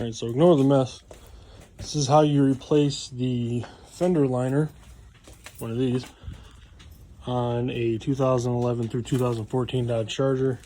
Alright, so ignore the mess. This is how you replace the fender liner, one of these, on a 2011 through 2014 Dodge Charger.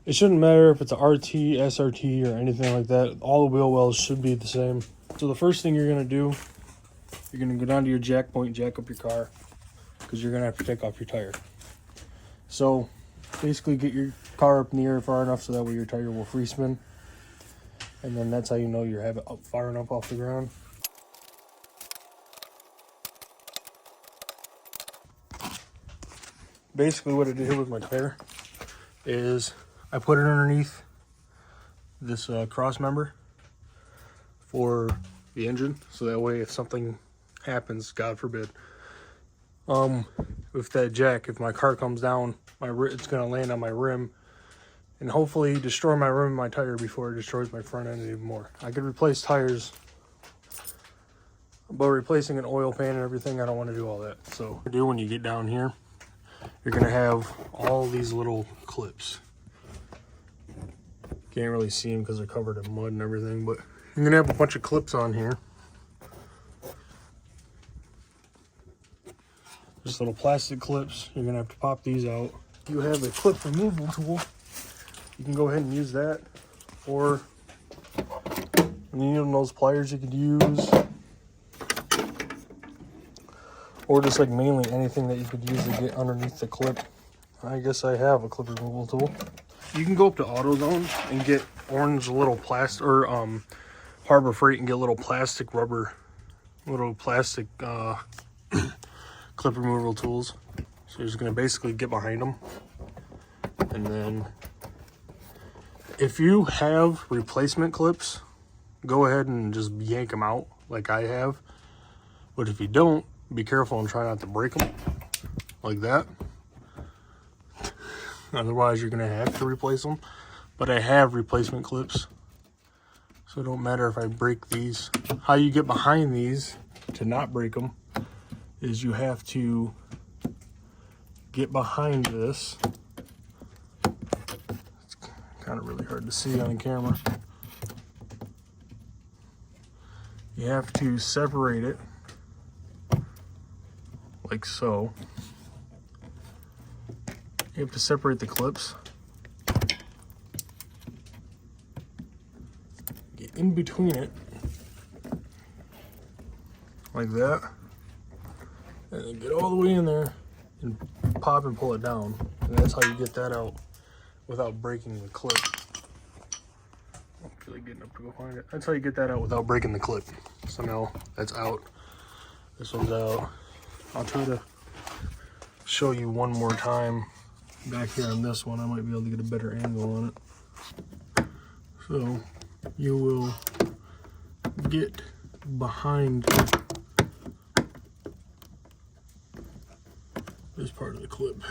It shouldn't matter if it's a RT, SRT, or anything like that. All the wheel wells should be the same. So the first thing you're going to do, you're going to go down to your jack point, jack up your car, because you're going to have to take off your tire. So basically get your car up in the air far enough so that way your tire will free spin. And then that's how you know you have it up far enough off the ground. Basically what I did here with my tire is I put it underneath this cross member for the engine, so that way if something happens, God forbid, with that jack, if my car comes down, it's going to land on my rim and hopefully destroy my rim and my tire before it destroys my front end even more. I could replace tires, but replacing an oil pan and everything, I don't want to do all that. So when you get down here, you're going to have all these little clips. Can't really see them because they're covered in mud and everything, but you're going to have a bunch of clips on here. Just little plastic clips. You're going to have to pop these out. You have a clip removal tool. You can go ahead and use that, or needle nose pliers you could use, or just like mainly anything that you could use to get underneath the clip. I guess I have a clip removal tool. You can go up to AutoZone and get orange little plastic, or Harbor Freight, and get little plastic clip removal tools. So you're just going to basically get behind them, and then if you have replacement clips, go ahead and just yank them out like I have. But if you don't, be careful and try not to break them like that. Otherwise, you're going to have to replace them. But I have replacement clips, so it don't matter if I break these. How you get behind these to not break them is you have to get behind this. Kind of really hard to see on camera. You have to separate it like so. You have to separate the clips. Get in between it like that, and then get all the way in there and pop and pull it down. And that's how you get that out without breaking the clip. I'm really getting up to go find it. That's how you get that out without breaking the clip. So now that's out. This one's out. I'll try to show you one more time back here on this one. I might be able to get a better angle on it. So you will get behind this part of the clip.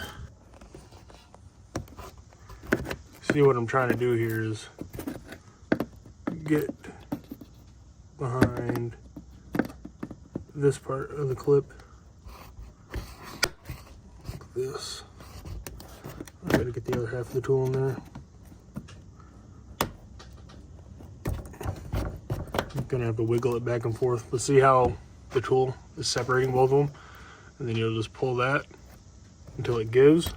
See, what I'm trying to do here is get behind this part of the clip like this. I gotta get the other half of the tool in there. I'm gonna have to wiggle it back and forth, but see how the tool is separating both of them, and then you'll just pull that until it gives.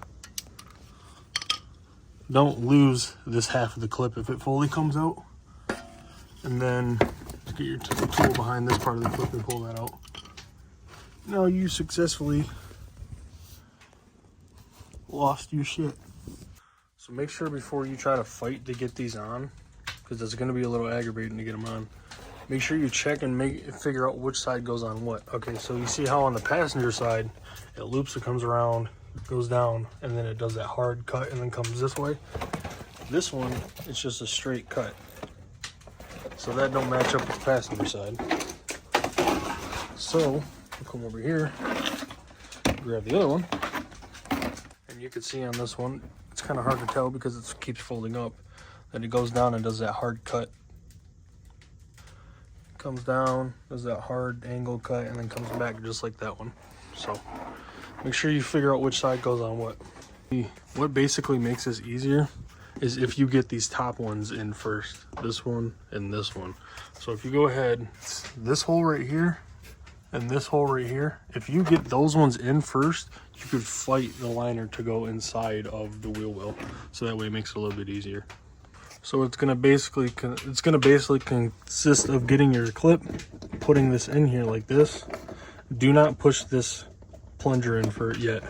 Don't lose this half of the clip if it fully comes out. And then get your tool behind this part of the clip and pull that out. Now you successfully lost your shit. So make sure before you try to fight to get these on, because it's going to be a little aggravating to get them on, make sure you check and figure out which side goes on what. Okay, so you see how on the passenger side, it loops, it comes around, goes down, and then it does that hard cut and then comes this way. This one, it's just a straight cut, so that don't match up with the passenger side. So we'll come over here, grab the other one, and you can see on this one, it's kind of hard to tell because it keeps folding up, that it goes down and does that hard cut. Comes down, does that hard angle cut, and then comes back just like that one. So make sure you figure out which side goes on what. What basically makes this easier is if you get these top ones in first, this one and this one. So if you go ahead, this hole right here and this hole right here, if you get those ones in first, you could fight the liner to go inside of the wheel well. So that way it makes it a little bit easier. So it's gonna basically consist of getting your clip, putting this in here like this. Do not push this plunger in for it yet.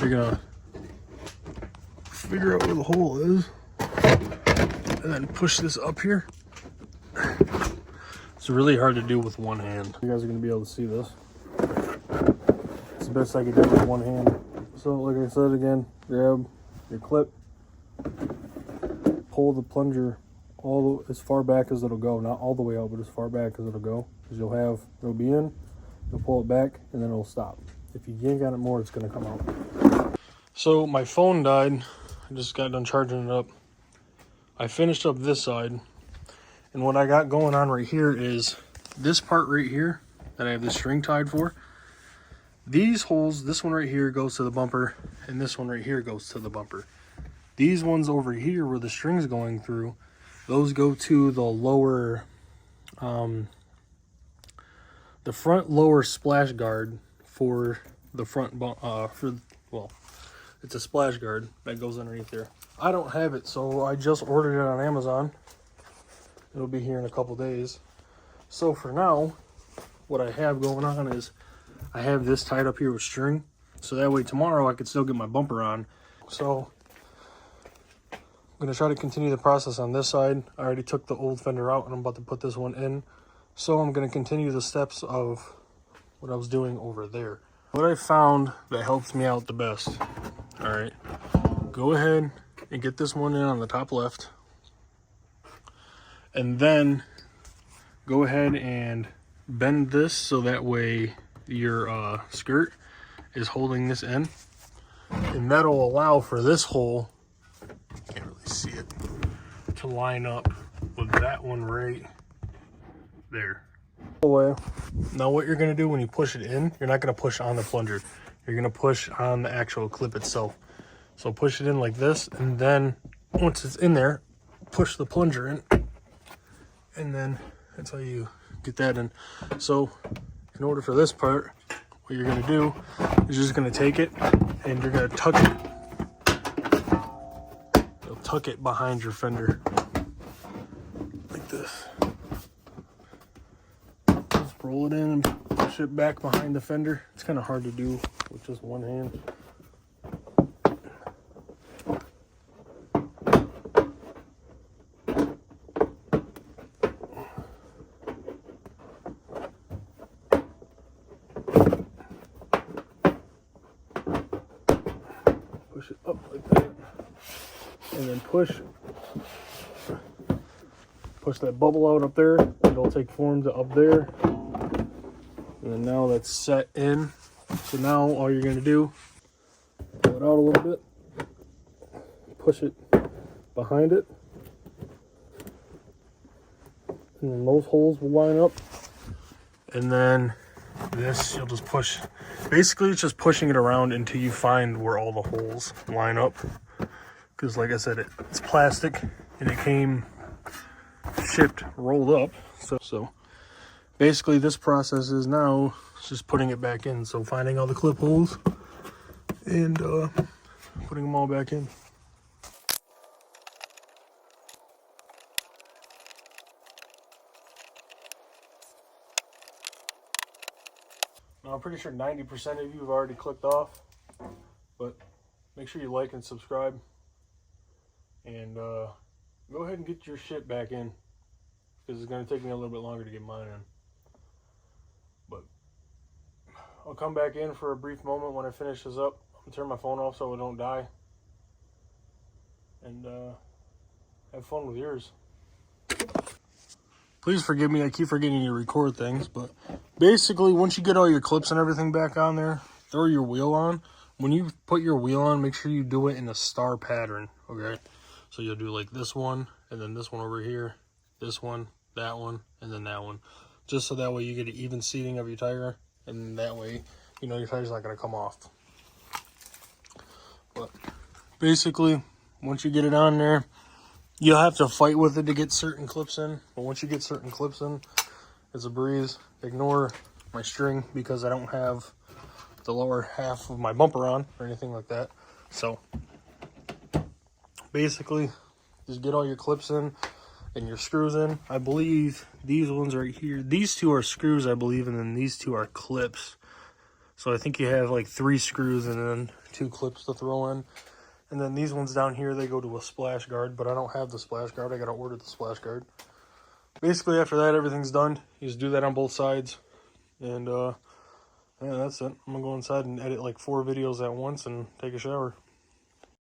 You're gonna figure out where the hole is and then push this up here. It's really hard to do with one hand. You guys are gonna be able to see this. It's the best I could do with one hand. So like I said again, grab your clip, pull the plunger as far back as it'll go, not all the way out, but as far back as it'll go. Because it'll be in, you'll pull it back, and then it'll stop. If you yank on it more, it's gonna come out. So my phone died. I just got done charging it up. I finished up this side, and what I got going on right here is this part right here that I have this string tied for. These holes, this one right here goes to the bumper, and this one right here goes to the bumper. These ones over here where the string's going through, those go to the lower, the front lower splash guard for the front, it's a splash guard that goes underneath there. I don't have it, so I just ordered it on Amazon. It'll be here in a couple days. So for now, what I have going on is I have this tied up here with string, so that way tomorrow I could still get my bumper on. So I'm gonna try to continue the process on this side. I already took the old fender out and I'm about to put this one in. So I'm gonna continue the steps of what I was doing over there. What I found that helps me out the best, all right, go ahead and get this one in on the top left. And then go ahead and bend this so that way your skirt is holding this in. And that'll allow for this hole, can't really see it, to line up with that one right there. Now what you're gonna do when you push it in, you're not gonna push on the plunger. You're gonna push on the actual clip itself. So push it in like this, and then once it's in there, push the plunger in, and then that's how you get that in. So in order for this part, what you're gonna do is you're just gonna take it and you're gonna tuck it. You'll tuck it behind your fender like this. Just roll it in and push it back behind the fender. It's kind of hard to do with just one hand. Push it up like that, and then push that bubble out up there. It'll take form to up there, and then now that's set in. So now all you're going to do, pull it out a little bit, push it behind it, and then those holes will line up, and then this you'll just push. Basically it's just pushing it around until you find where all the holes line up, because like I said, it's plastic and it came shipped rolled up. So basically this process is now just putting it back in. So finding all the clip holes and putting them all back in. Now I'm pretty sure 90% of you have already clicked off, but make sure you like and subscribe, and go ahead and get your shit back in, because it's going to take me a little bit longer to get mine in. But I'll come back in for a brief moment when I finish this up. I'm going to turn my phone off so it don't die, and have fun with yours. Please forgive me, I keep forgetting to record things, but basically once you get all your clips and everything back on there, throw your wheel on. When you put your wheel on, make sure you do it in a star pattern, okay? So you'll do like this one, and then this one over here, this one, that one, and then that one. Just so that way you get an even seating of your tire, and that way, you know, your tire's not gonna come off. But basically, Once you get it on there, you'll have to fight with it to get certain clips in. But once you get certain clips in, it's a breeze. Ignore my string because I don't have the lower half of my bumper on or anything like that. So basically, just get all your clips in and your screws in. I believe these ones right here, these two are screws, I believe, and then these two are clips. So I think you have like 3 screws and then 2 clips to throw in. And then these ones down here, they go to a splash guard, but I don't have the splash guard. I got to order the splash guard. Basically, after that, everything's done. You just do that on both sides. And yeah, that's it. I'm going to go inside and edit like 4 videos at once and take a shower.